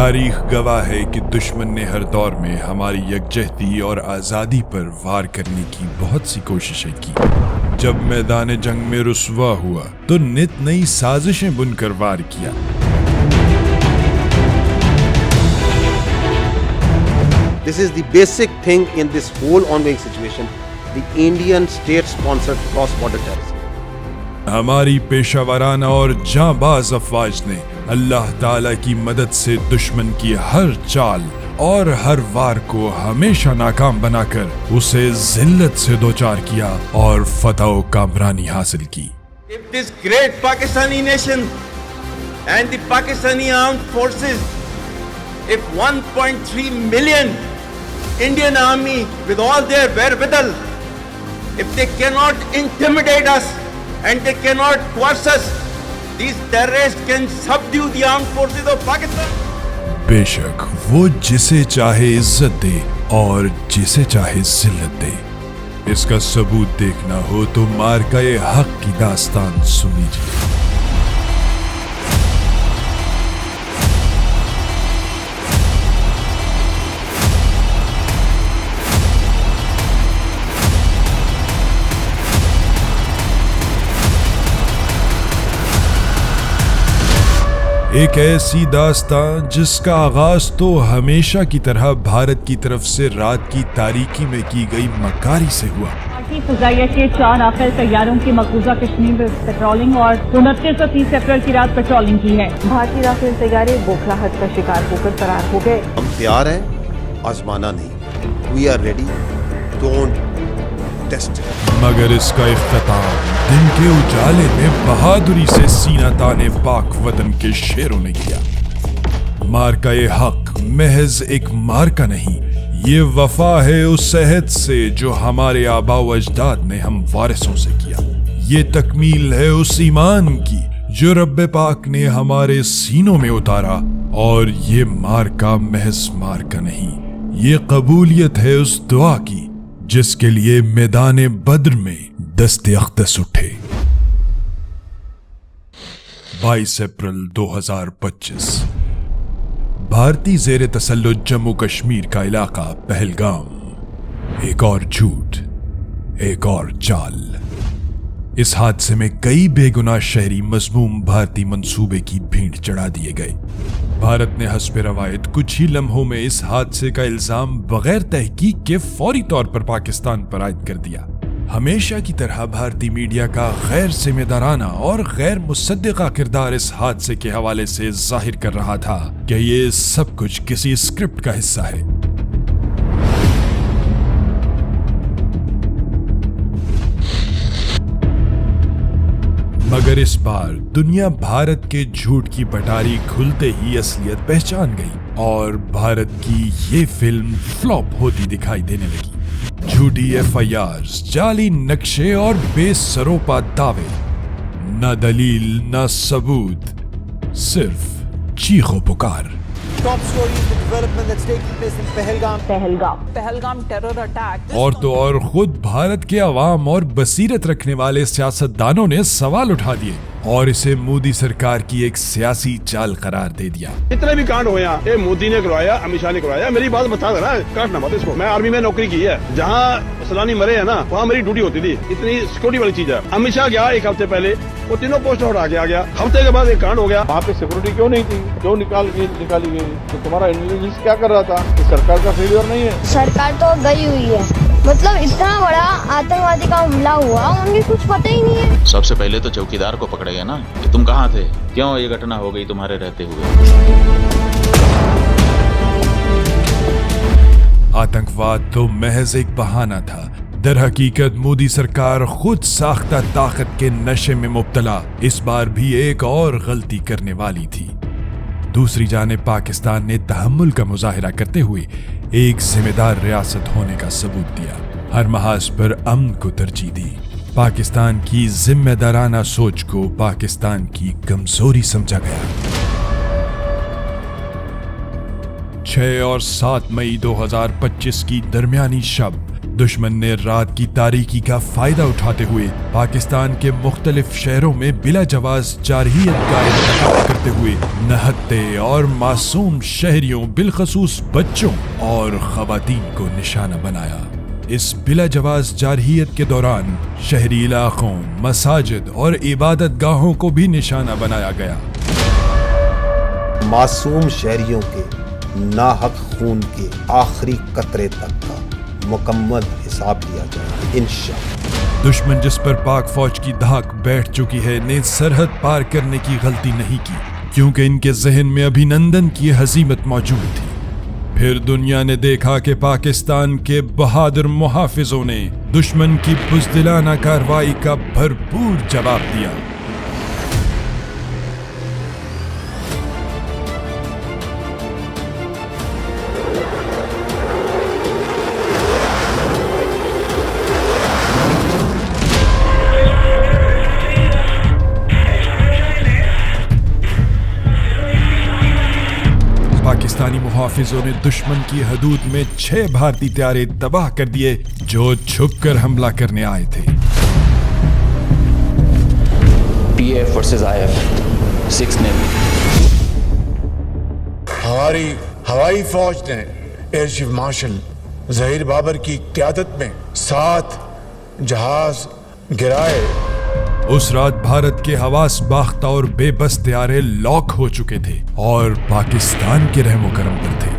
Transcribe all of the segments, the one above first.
تاریخ گواہ ہے کہ دشمن نے ہر دور میں ہماری یکجہتی اور آزادی پر وار کرنے کی بہت سی کوششیں کی۔ جب میدان جنگ میں رسوا ہوا تو نت نئی سازشیں بن کر وار کیا۔ This is the basic thing in this whole ongoing situation, the Indian state-sponsored cross-border terrorism. ہماری پیشہ ورانہ اور جاں باز افواج نے اللہ تعالیٰ کی مدد سے دشمن کی ہر چال اور ہر وار کو ہمیشہ ناکام بنا کر اسے ذلت سے دوچار کیا اور فتح و کامرانی حاصل کی۔ If this great Pakistani nation and the Pakistani armed forces, if 1.3 million Indian army with all their wherewithal, if they cannot intimidate us and they cannot coerce us, these terrorists can subdue the armed forces of Pakistan. بے شک وہ جسے چاہے عزت دے اور جسے چاہے ذلت دے۔ اس کا ثبوت دیکھنا ہو تو مارکہ حق کی داستان سنیجیے۔ ایک ایسی داستان جس کا آغاز تو ہمیشہ کی طرح بھارت کی طرف سے رات کی تاریکی میں کی گئی مکاری سے ہوا۔ بھارتی فضائیہ کے 4 رافیل طیاروں کی مقبوضہ کشمیر میں پیٹرولنگ اور 29 اور 30 اپریل کی رات پیٹرولنگ کی ہے۔ بھارتی رافیل طیارے بوکھلاہٹ کا شکار ہو کر فرار ہو گئے۔ ہم تیار ہیں، آزمانا نہیں۔ We are ready. Don't test. مگر اس کا اختتام دن کے اجالے میں بہادری سے سینہ تانے پاک وطن کے شیروں نے کیا۔ مارکہ حق محض ایک مارکہ نہیں، یہ وفا ہے اس عہد سے جو ہمارے آباء و اجداد نے ہم وارثوں سے کیا۔ یہ تکمیل ہے اس ایمان کی جو رب پاک نے ہمارے سینوں میں اتارا، اور یہ مارکہ محض مارکہ نہیں، یہ قبولیت ہے اس دعا کی جس کے لیے میدان بدر میں دست اقدس اٹھے۔ 22 اپریل 2025 بھارتی زیر تسلط جموں کشمیر کا علاقہ پہلگام۔ ایک اور جھوٹ، ایک اور چال۔ اس حادثے میں کئی بے گناہ شہری مذموم بھارتی منصوبے کی بھینٹ چڑھا دیے گئے۔ بھارت نے حسب روایت کچھ ہی لمحوں میں اس حادثے کا الزام بغیر تحقیق کے فوری طور پر پاکستان پر عائد کر دیا۔ ہمیشہ کی طرح بھارتی میڈیا کا غیر ذمہ دارانہ اور غیر مصدقہ کردار اس حادثے کے حوالے سے ظاہر کر رہا تھا کہ یہ سب کچھ کسی اسکرپٹ کا حصہ ہے۔ مگر اس بار دنیا بھارت کے جھوٹ کی پٹاری کھلتے ہی اصلیت پہچان گئی اور بھارت کی یہ فلم فلاپ ہوتی دکھائی دینے لگی۔ جھوٹی FIRs، جعلی نقشے اور بے سروپا دعوے، نہ دلیل نہ ثبوت، صرف چیخ و پکار۔ Top story is the development that's taking place in Pahalgam terror attack. اور تو اور خود بھارت کے عوام اور بصیرت رکھنے والے سیاستدانوں نے سوال اٹھا دیے اور اسے مودی سرکار کی ایک سیاسی چال قرار دے دیا۔ اتنے بھی کانڈ ہویا، یہ مودی نے کروایا، امت شاہ نے کروایا۔ میری بات بتا دے رہا ہے، کاٹنا مت اس کو۔ میں آرمی میں نوکری کی ہے، جہاں سلانی مرے ہیں نا، وہاں میری ڈیوٹی ہوتی تھی۔ اتنی سیکورٹی والی چیز ہے۔ امت شاہ گیا ایک ہفتے پہلے، وہ تینوں پوسٹ اٹھا کے آ گیا۔ ہفتے کے بعد ایک کانڈ ہو گیا۔ وہاں پہ سیکورٹی کیوں نہیں تھی؟ کیوں نکالی گئی؟ تو تمہارا انٹیلیجنس کیا کر رہا تھا؟ سرکار کا فیلئر نہیں ہے؟ سرکار تو گئی ہوئی ہے، مطلب اتنا بڑا آتنکوادی کا حملہ ہوا، انہیں کچھ پتہ ہی نہیں ہے۔ سب سے پہلے تو چوکیدار کو پکڑے گا نا کہ تم کہاں تھے، کیوں یہ گھٹنا ہو گئی تمہارے رہتے ہوئے۔ آتنکواد تو محض ایک بہانہ تھا، در حقیقت مودی سرکار خود ساختہ طاقت کے نشے میں مبتلا اس بار بھی ایک اور غلطی کرنے والی تھی۔ دوسری جانب پاکستان نے تحمل کا مظاہرہ کرتے ہوئے ایک ذمہ دار ریاست ہونے کا ثبوت دیا، ہر محاذ پر امن کو ترجیح دی۔ پاکستان کی ذمہ دارانہ سوچ کو پاکستان کی کمزوری سمجھا گیا۔ 6 اور 7 مئی 2025 کی درمیانی شب दुश्मन ने रात की तारीकी का फायदा उठाते हुए पाकिस्तान के मुख्तलिफ शहरों में बिला जवाज जारहियत का इंतकाल करते हुए नहत्ते और मासूम शहरियों बिलखसूस बच्चों और खवातीन को निशाना बनाया। इस बिला जवाज जारहियत के दौरान शहरी इलाकों, मसाजिद और इबादत गाहों को भी निशाना बनाया गया। मासूम शहरियों के नाहक खून के आखिरी कतरे तक का मुकम्मल हिसाब लिया जाए इंशाअल्लाह। दुश्मन जिस पर पाक फौज की धाक बैठ चुकी है ने सरहद पार करने की गलती नहीं की, क्योंकि इनके जहन में अभिनंदन की हजीमत मौजूद थी। फिर दुनिया ने देखा कि पाकिस्तान के बहादुर मुहाफिजों ने दुश्मन की बुज़दिलाना कार्रवाई का भरपूर जवाब दिया। पाकिस्तानी मुहाफिजों ने दुश्मन की हदूद में 6 भारतीय तैयारे तबाह कर दिए जो छुपकर हमला करने आए थे। PF versus IF 6 navy. हमारी हवाई फौज ने air chief marshal Zaheer Babar की क़यादत में 7 जहाज गिराए। उस रात भारत के हवास बाख्ता और बेबस तैयारे लॉक हो चुके थे और पाकिस्तान के रहमो करम पर थे,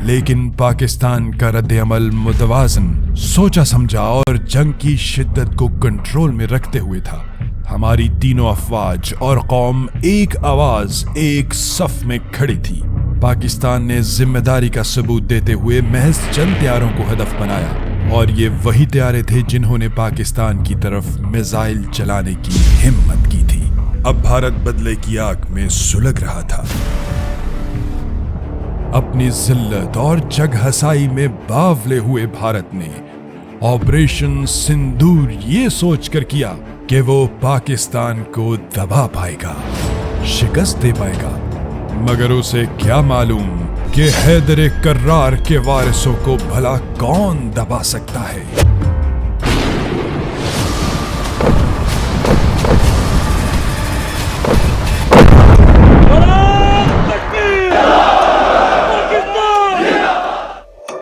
लेकिन पाकिस्तान का रद्द अमल मुतवाजन, सोचा समझा और जंग की शिद्दत को कंट्रोल में रखते हुए था। हमारी तीनों अफवाज और कौम एक आवाज, एक सफ में खड़ी थी। पाकिस्तान ने जिम्मेदारी का सबूत देते हुए महज चंद तैयारों को हदफ बनाया, और ये वही तैयारे थे जिन्होंने पाकिस्तान की तरफ मिसाइल चलाने की हिम्मत की थी। अब भारत बदले की आग में सुलग रहा था। अपनी जिल्लत और जग हसाई में बावले हुए भारत ने ऑपरेशन सिंदूर ये सोचकर किया कि वो पाकिस्तान को दबा पाएगा, शिकस्त दे पाएगा, मगर उसे क्या मालूम कि हैदर कर्रार के वारिसों को भला कौन दबा सकता है।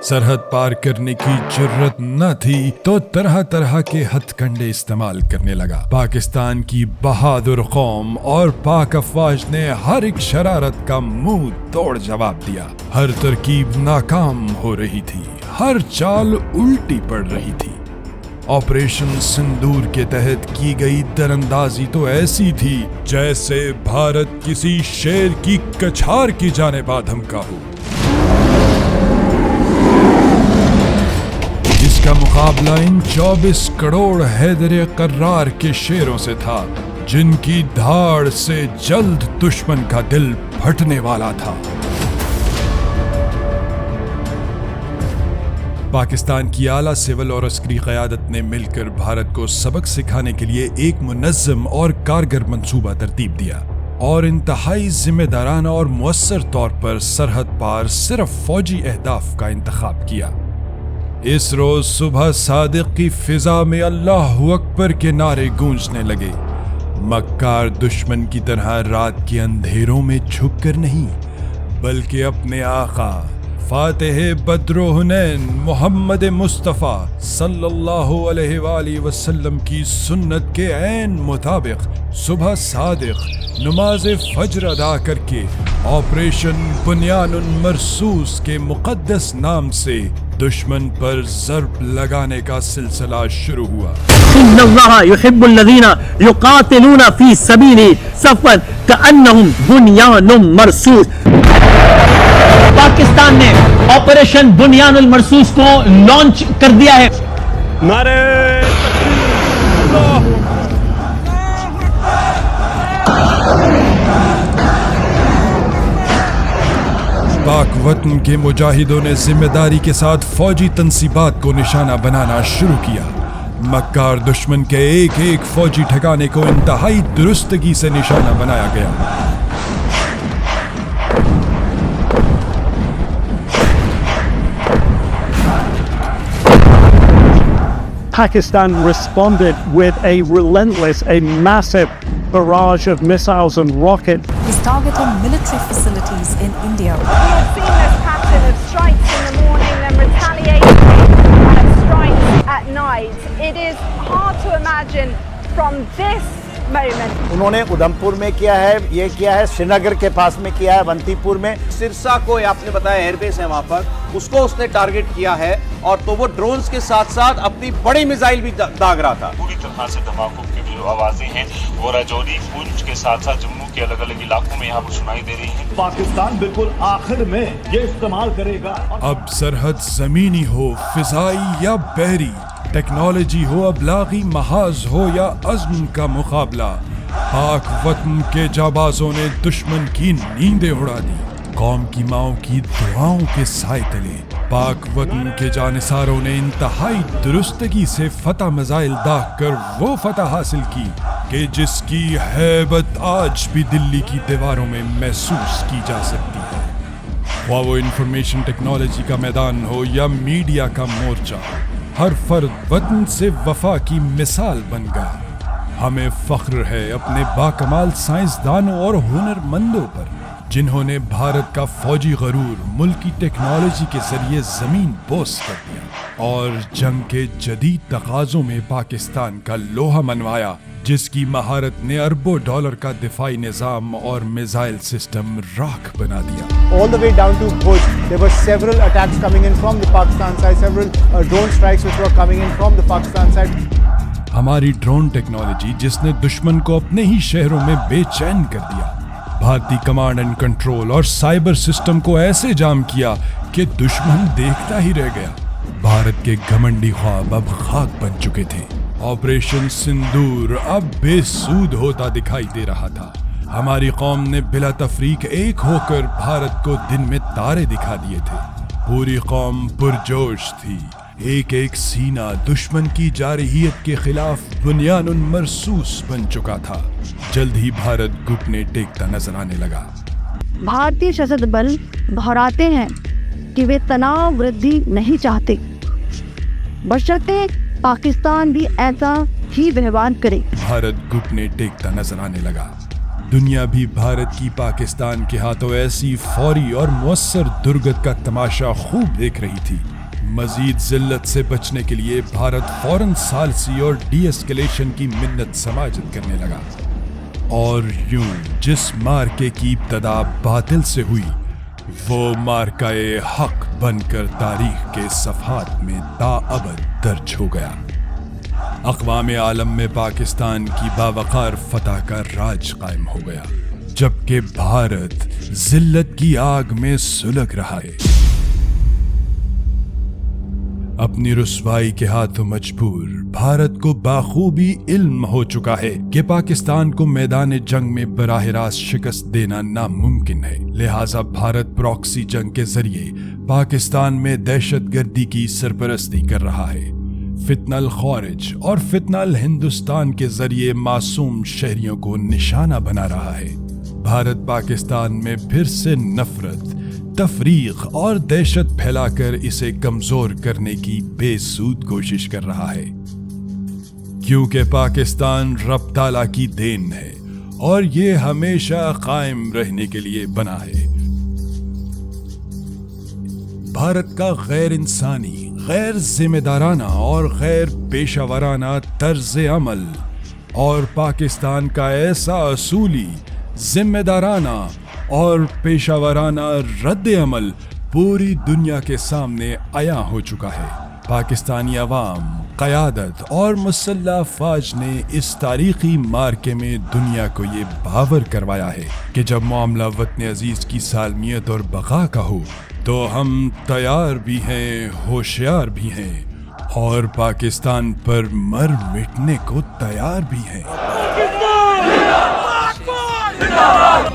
सरहद पार करने की जुर्रत न थी तो तरह तरह के हथकंडे इस्तेमाल करने लगा। पाकिस्तान की बहादुर कौम और पाक अफवाज ने हर एक शरारत का मुंह तोड़ जवाब दिया। हर तरकीब नाकाम हो रही थी, हर चाल उल्टी पड़ रही थी। ऑपरेशन सिंदूर के तहत की गई दरअंदाजी तो ऐसी थी जैसे भारत किसी शेर की कछार की जानेबाद धमका हो। इसका मुकाबला इन 24 करोड़ हैदर कर्रार के शेरों से था, जिनकी धाड़ से जल्द दुश्मन का दिल फटने वाला था। पाकिस्तान की आला सिविल और अस्करी क़यादत ने मिलकर भारत को सबक सिखाने के लिए एक मुनज़्ज़म और कारगर मंसूबा तरतीब दिया और इंतहाई जिम्मेदाराना और मुअस्सर तौर पर सरहद पार सिर्फ फौजी अहदाफ का इंतखाब किया। इस रोज सुबह सादिक की फिजा में अल्लाहु अकबर के नारे गूंजने लगे। मक्कार दुश्मन की तरह रात के अंधेरों में छुप कर नहीं, बल्कि अपने आका फातिह बद्रो हुनैन मोहम्मद मुस्तफ़ा सल्लल्लाहु अलैहि वसल्लम की सुन्नत के ऐन मुताबिक सुबह सादिक नमाज फज्र अदा करके ऑपरेशन बुनियानुल मरसूस के मुक़द्दस नाम से दुश्मन पर ज़र्ब लगाने का सिलसिला शुरू हुआ। इन्नल्लाह युहिब्बुल लज़ीना युक़ातिलूना फ़ी सबीली सफ़न कअन्नहुम बुनियानुम मरसूस। पाकिस्तान ने ऑपरेशन बुनियानुल मरसूस को लॉन्च कर दिया है। नारे पाक वतन के मुजाहिदों ने जिम्मेदारी के साथ फौजी तंसीबात को निशाना बनाना शुरू किया। मक्कार दुश्मन के एक एक फौजी ठिकाने को इंतहाई दुरुस्तगी से निशाना बनाया गया। Pakistan responded with a relentless, a massive barrage of missiles and rockets. Is targeting military facilities in India. We have seen this pattern of strikes in the morning, then retaliation strikes at night. It is hard to imagine from this moment. उन्होंने उधमपुर में किया है, ये किया है श्रीनगर के पास में किया है, अवंतीपुर में। सिरसा को आपने बताया एयरबेस है वहां पर, उसको उसने टारगेट किया है और तो वो ड्रोन्स के साथ साथ अपनी बड़ी मिसाइल भी दाग रहा था। पूरी तरह से धमाकों की जो आवाजें हैं वो राजौरी, पुंछ के साथ साथ जम्मू के अलग अलग इलाकों में यहाँ पर सुनाई दे रही हैं। पाकिस्तान बिल्कुल आखिर में ये इस्तेमाल करेगा। अब सरहद जमीनी हो, फिजाई या बहरी, टेक्नोलॉजी हो, अबलागी महाज हो या अज़्म का मुकाबला, पाक वतन के जाबाजों ने दुश्मन की नींदें उड़ा दी। कौम की माओं की दुआओं के साए तले पाक वतन के जानिसारों ने इंतहाई दुरुस्तगी से फतह मिसाइल दाग कर वो फतह हासिल की कि जिसकी हैबत आज भी दिल्ली की दीवारों में महसूस की जा सकती है। ख्वाह वो इंफॉर्मेशन टेक्नोलॉजी का मैदान हो या मीडिया का मोर्चा, हर फर्द वतन से वफा की मिसाल बन गया। हमें फख्र है अपने बाकमाल साइंसदानों और हुनरमंदों पर, जिन्होंने भारत का फौजी गरूर मुल्की टेक्नोलॉजी के जरिए जमीन बोस कर दिया और जंग के जदीद तकाज़ों में पाकिस्तान का लोहा मनवाया, जिसकी महारत ने अरबों डॉलर का दिफाई निज़ाम और मिसाइल सिस्टम राख बना दिया। All the way down to Bhuj, there were several attacks coming in from the Pakistan side, several drone strikes which were coming in from the Pakistan side. हमारी ड्रोन टेक्नोलॉजी जिसने दुश्मन को अपने ही शहरों में बेचैन कर दिया, भारतीय कमांड एंड कंट्रोल और साइबर सिस्टम को ऐसे जाम किया कि दुश्मन देखता ही रह गया। भारत के घमंडी ख्वाब अब खाक बन चुके थे। ऑपरेशन सिंदूर अब बेसूद होता दिखाई दे रहा था। हमारी कौम ने बिला तफरीक एक होकर भारत को दिन में तारे दिखा दिए थे। पूरी कौम पुरजोश थी, एक एक सीना दुश्मन की जारहियत के खिलाफ बुनियानुन मरसूस बन चुका था। जल्द ही भारत घुटने टेकता नजर आने लगा। भारतीय सशस्त्र बल दोहराते हैं कि वे तनाव वृद्धि नहीं चाहते, बशर्ते पाकिस्तान भी ऐसा ही व्यवहार करे। भारत घुटने टेकता नजर आने लगा। दुनिया भी भारत की पाकिस्तान के हाथों ऐसी फौरी और मुअस्सर दुर्गत का तमाशा खूब देख रही थी। मजीद जिल्लत से बचने के लिए भारत फौरन सालसी और डी-एस्केलेशन की मिन्नत समाजत करने लगा। और यूं जिस मार्के की इब्तदा बातिल से हुई, वो मार्काए हक बनकर तारीख के सफ़हात में ताअबद दर्ज हो गया। अक़वाम आलम में पाकिस्तान की बावकार फतह का राज कायम हो गया, जबकि भारत जिल्लत की आग में सुलग रहा है। अपनी रुसवाई के हाथों मजबूर भारत को बाखूबी इल्म हो चुका है कि पाकिस्तान को मैदान जंग में बराह रास्त शिकस्त देना नामुमकिन है। लिहाजा भारत प्रॉक्सी जंग के जरिए पाकिस्तान में दहशतगर्दी की सरपरस्ती कर रहा है। फितनल खारिज और फितनल हिंदुस्तान के जरिए मासूम शहरियों को निशाना बना रहा है। भारत पाकिस्तान में फिर से नफरत, तफरीक और दहशत फैलाकर इसे कमजोर करने की बेसूद कोशिश कर रहा है, क्योंकि पाकिस्तान रब ताला की देन है और ये हमेशा कायम रहने के लिए बना है। भारत का गैर इंसानी, गैर जिम्मेदाराना और गैर पेशावराना तर्ज अमल और पाकिस्तान का ऐसा असूली, जिम्मेदाराना और पेशावराना रद्द अमल पूरी दुनिया के सामने आया हो चुका है। पाकिस्तानी अवाम, क़यादत और मुसल्लह अफ़वाज ने इस तारीख़ी मार्के में दुनिया को ये बावर करवाया है कि जब मामला वतन अजीज़ की सालमियत और बक़ा का हो तो हम तैयार भी हैं, होशियार भी हैं और पाकिस्तान पर मर मिटने को तैयार भी हैं। जिंदाबाद!